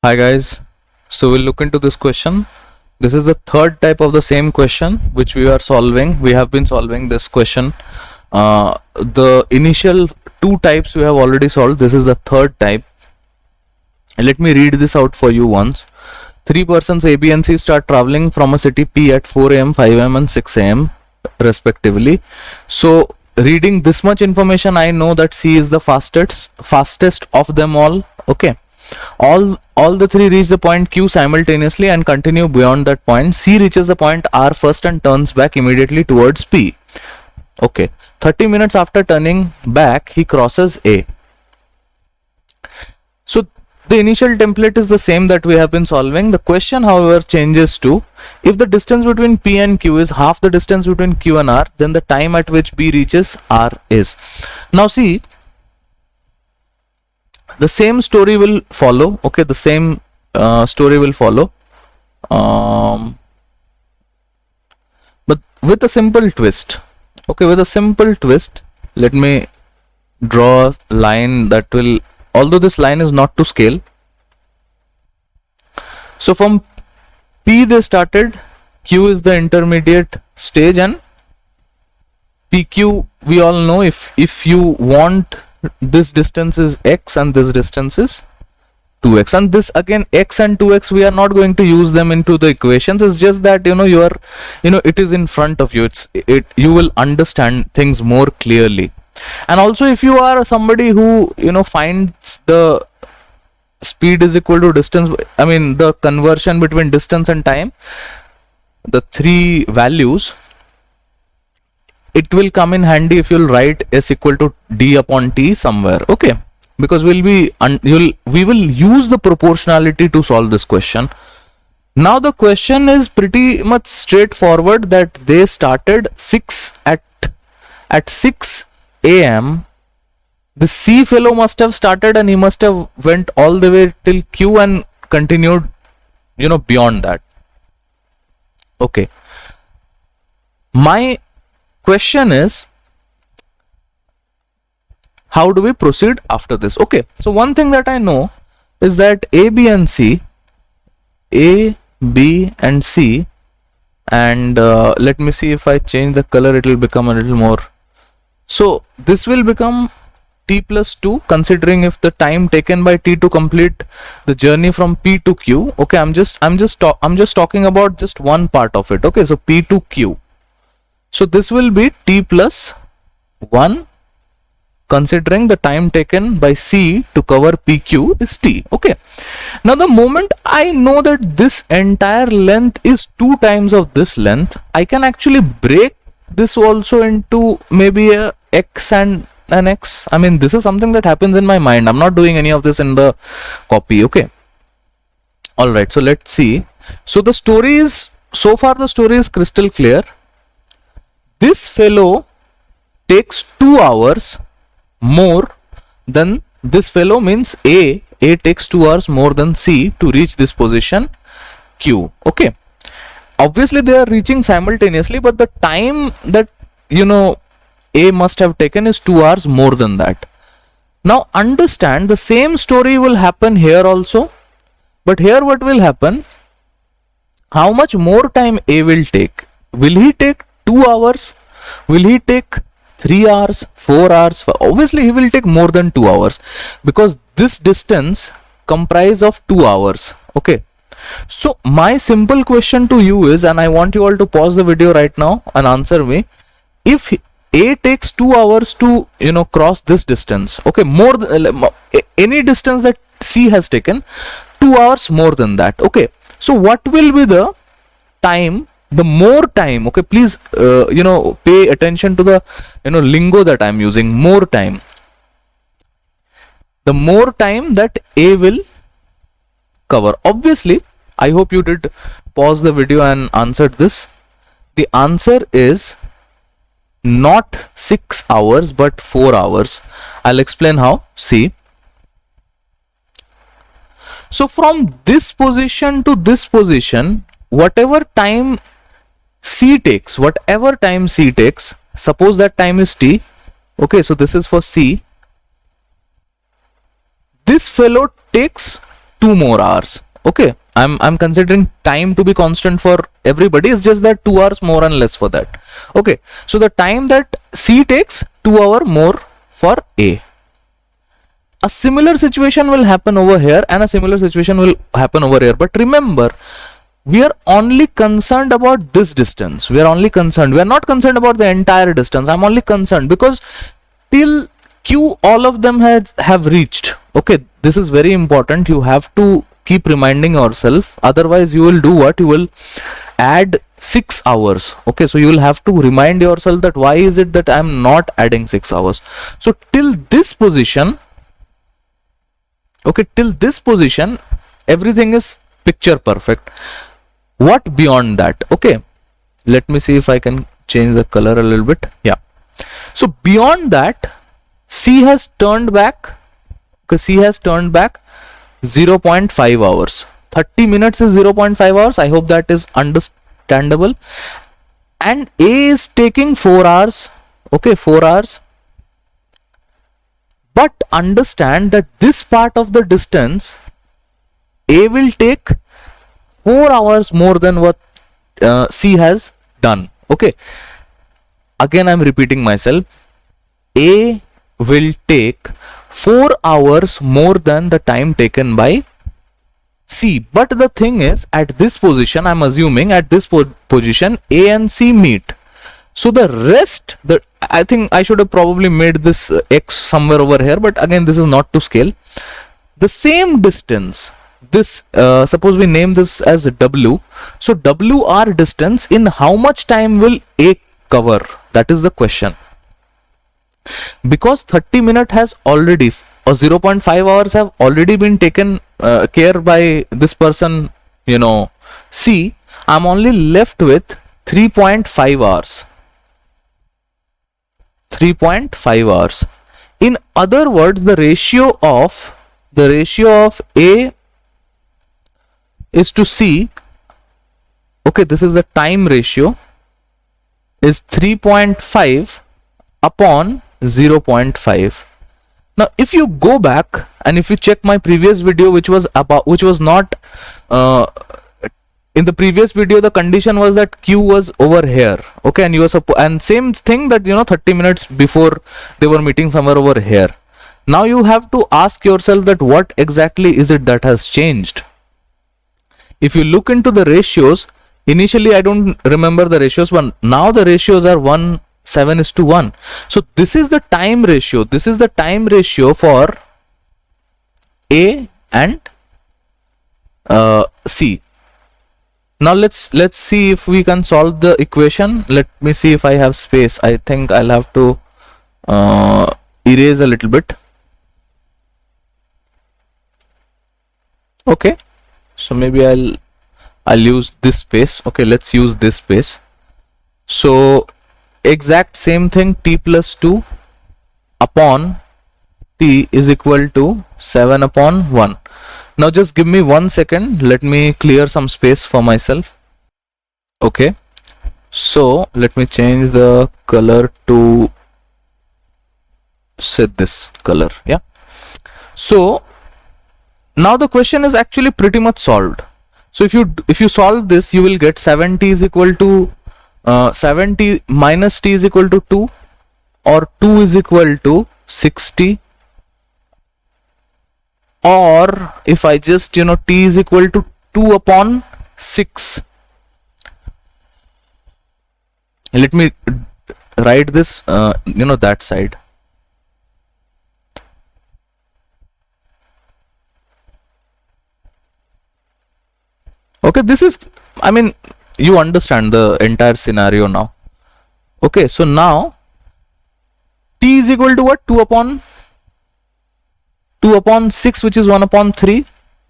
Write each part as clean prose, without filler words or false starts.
Hi guys, so we'll look into this question. This is the third type of the same question which we are solving. We have been solving this question. The initial two types we have already solved. This is the third type. Let me read this out for you once. Three persons A, B and C start traveling from a city P at 4 a.m., 5 a.m. and 6 a.m. respectively. So reading this much information, I know that C is the fastest of them all. Okay. All the three reach the point Q simultaneously and continue beyond that point. C reaches the point R first and turns back immediately towards P. Okay. 30 minutes after turning back, he crosses A. So the initial template is the same that we have been solving. The question, however, changes to if the distance between P and Q is half the distance between Q and R, then the time at which B reaches R is. Now see, the same story will follow. Okay, the same story will follow, but with a simple twist. Okay, with a simple twist, let me draw a line that will, although this line is not to scale. So from P they started, Q is the intermediate stage, and PQ we all know, if you want this distance is x and this distance is 2x, and this again x and 2x, we are not going to use them into the equations. It's just that it is in front of you. You will understand things more clearly. And also, if you are somebody who finds the speed is equal to distance, I mean the conversion between distance and time, the three values, it will come in handy if you'll write s equal to d upon t somewhere. Okay, because we will use the proportionality to solve this question. Now the question is pretty much straightforward, that they started at 6 a.m. The C fellow must have started and he must have went all the way till Q and continued beyond that. Okay, my question is, how do we proceed after this? Okay, so one thing that I know is that A, B and C, and let me see, if I change the color it will become a little more. So this will become t plus 2, considering if the time taken by t to complete the journey from P to Q. Okay, I'm just talking about just one part of it. Okay, so P to Q. So this will be t plus 1, considering the time taken by C to cover PQ is t. Okay, now the moment I know that this entire length is 2 times of this length, I can actually break this also into maybe a x and an x. I mean, this is something that happens in my mind. I'm not doing any of this in the copy. Okay, all right, so let's see. So the story is, so far the story is crystal clear. This fellow takes 2 hours more than this fellow, means A takes 2 hours more than C to reach this position Q. Okay, obviously they are reaching simultaneously, but the time that A must have taken is 2 hours more than that. Now understand, the same story will happen here also, but here what will happen, how much more time A will take? Will he take 2 hours? Will he take 3 hours, 4 hours? Obviously he will take more than 2 hours, because this distance comprise of 2 hours. Okay, so my simple question to you is, and I want you all to pause the video right now and answer me, if A takes 2 hours to cross this distance, okay, more than any distance that C has taken, 2 hours more than that. Okay, so what will be the time, the more time? Okay, please pay attention to the lingo that I'm using. More time, the more time that A will cover. Obviously I hope you did pause the video and answered this. The answer is not 6 hours but 4 hours. I'll explain how. See, so from this position to this position, whatever time C takes, suppose that time is t. Okay, so this is for C. This fellow takes 2 more hours. Okay, I'm considering time to be constant for everybody. It's just that 2 hours more and less for that. Okay, so the time that C takes, 2 hour more for A. A similar situation will happen over here and a similar situation will happen over here. But remember, we are only concerned about this distance. We are not concerned about the entire distance. I'm only concerned because till Q all of them have reached. Okay, this is very important. You have to keep reminding yourself, otherwise you will do what? You will add 6 hours. Okay, so you will have to remind yourself that why is it that I'm not adding 6 hours. So till this position, okay, till this position everything is picture perfect. What beyond that? Okay, let me see if I can change the color a little bit. Yeah, so beyond that, C has turned back, because C has turned back 0.5 hours. 30 minutes is 0.5 hours. I hope that is understandable. And A is taking 4 hours. Okay, 4 hours. But understand that this part of the distance, A will take 4 hours more than what C has done. Okay, again I'm repeating myself. A will take 4 hours more than the time taken by C. But the thing is, at this position, I'm assuming at this position, A and C meet. So the rest, I think I should have probably made this X somewhere over here, but again, this is not to scale. The same distance, this, suppose we name this as W. So WR distance, in how much time will A cover? That is the question. Because 30 minutes has already, or 0.5 hours have already been taken care by this person, you know, C, I'm only left with 3.5 hours. 3.5 hours. In other words, the ratio of A is to C, okay, this is the time ratio, is 3.5 upon 0.5. Now if you go back and if you check my previous video, which was not in the previous video, the condition was that Q was over here. Okay, and you were and same thing that, you know, 30 minutes before they were meeting somewhere over here. Now you have to ask yourself that what exactly is it that has changed. If you look into the ratios, initially I don't remember the ratios, but now the ratios are 7:1. So this is the time ratio. This is the time ratio for A and C. Now let's see if we can solve the equation. Let me see if I have space. I think I'll have to erase a little bit. Okay, so maybe I'll use this space. Okay, let's use this space. So exact same thing, T plus 2 upon T is equal to 7 upon 1. Now just give me 1 second. Let me clear some space for myself. Okay, so let me change the color to, say, this color. Yeah, so now the question is actually pretty much solved. So if you solve this, you will get 7T is equal to 7T minus T is equal to 2, or 2 is equal to 60, or if I just, you know, T is equal to 2 upon 6. Let me write this, you know, that side. Okay, this is, I mean, you understand the entire scenario now. Okay, so now T is equal to what? 2 upon 6, which is 1 upon 3.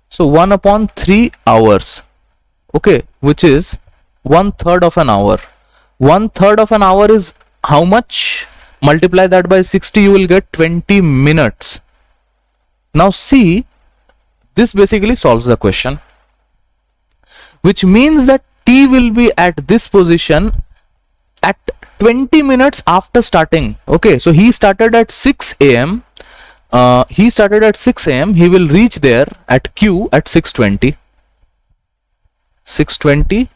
So 1 upon 3 hours. Okay, which is 1/3 of an hour. 1/3 of an hour is how much? Multiply that by 60, you will get 20 minutes. Now see, this basically solves the question, which means that T will be at this position at 20 minutes after starting. Okay, so he started at 6 a.m. he started at 6 a.m. He will reach there at Q at 6:20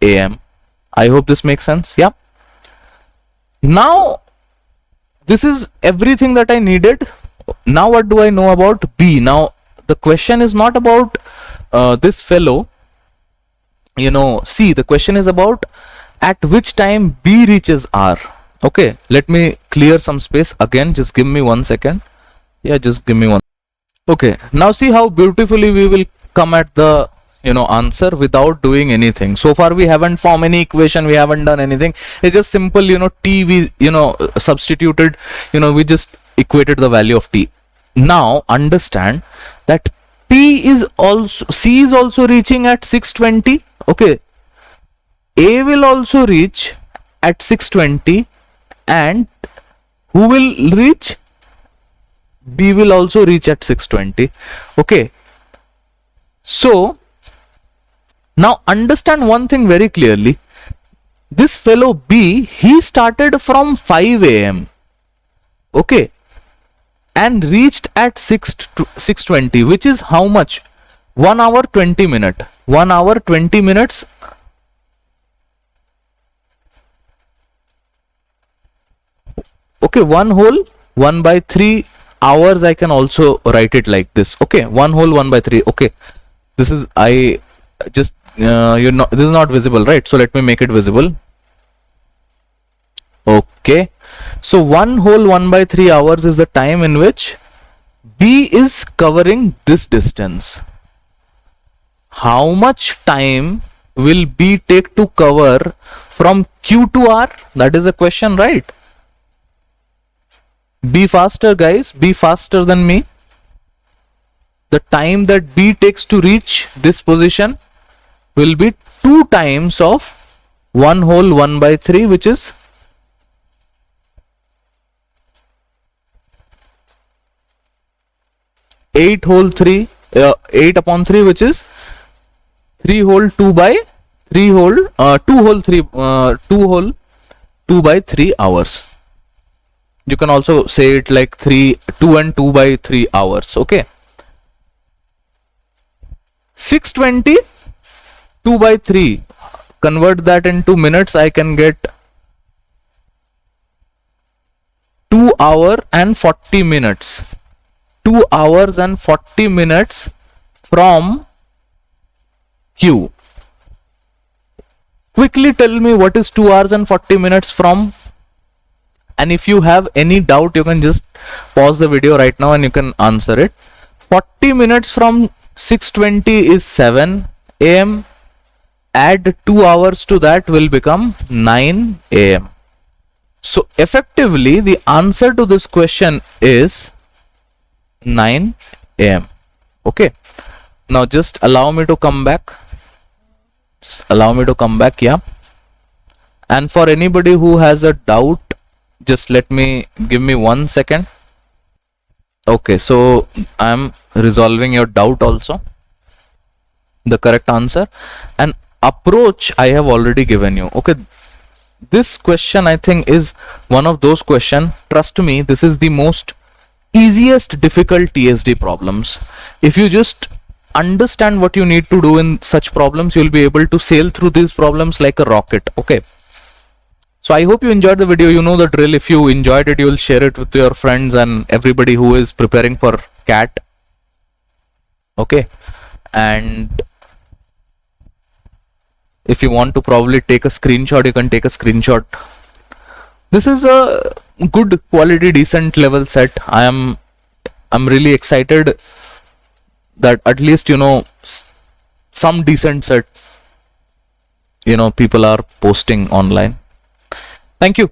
a.m. I hope this makes sense. Yeah. Now this is everything that I needed. Now what do I know about B? Now the question is not about this fellow, C. The question is about at which time B reaches R. Okay, let me clear some space again. Just give me 1 second. Yeah, just give me one. Okay, now see how beautifully we will come at the answer without doing anything. So far we haven't formed any equation, we haven't done anything. It's just simple, t we substituted, we just equated the value of t. Now understand that C is also reaching at 6:20. Okay, A will also reach at 6:20, and who will reach? B will also reach at 6:20. Okay, so now understand one thing very clearly. This fellow B, he started from 5 a.m. okay, and reached at 6:20, which is how much? 1 hour 20 minutes. 1 hour 20 minutes. Okay, 1 whole 1/3 hours. I can also write it like this. Okay, 1 whole 1/3. Okay, this is, I just this is not visible, right? So let me make it visible. Okay, so 1 whole 1/3 hours is the time in which B is covering this distance. How much time will B take to cover from Q to R? That is a question, right? Be faster, guys. Be faster than me. The time that B takes to reach this position will be 2 times of 1 whole 1/3, which is 8 whole 3, 8 upon 3, which is 3 whole 2/3 whole 2 whole 3 2 whole 2/3 hours. You can also say it like 2 and 2/3 hours. Okay, 6:20 2/3, convert that into minutes. I can get 2 hours and 40 minutes. 2 hours and 40 minutes from Q. Quickly tell me what is 2 hours and 40 minutes from. And if you have any doubt, you can just pause the video right now and you can answer it. 40 minutes from 6:20 is 7 a.m. Add 2 hours to that will become 9 a.m. So effectively the answer to this question is 9 a.m. Okay, now just allow me to come back. Yeah, and for anybody who has a doubt, just give me 1 second. Okay, so I'm resolving your doubt also. The correct answer and approach I have already given you. Okay, this question I think is one of those questions. Trust me, this is the most easiest difficult TSD problems. If you just understand what you need to do in such problems, you'll be able to sail through these problems like a rocket. Okay, so I hope you enjoyed the video. You know the drill. If you enjoyed it, you will share it with your friends and everybody who is preparing for CAT. Okay, and if you want to probably take a screenshot, you can take a screenshot. This is a good quality, decent level set. I'm really excited that at least some decent set people are posting online. Thank you.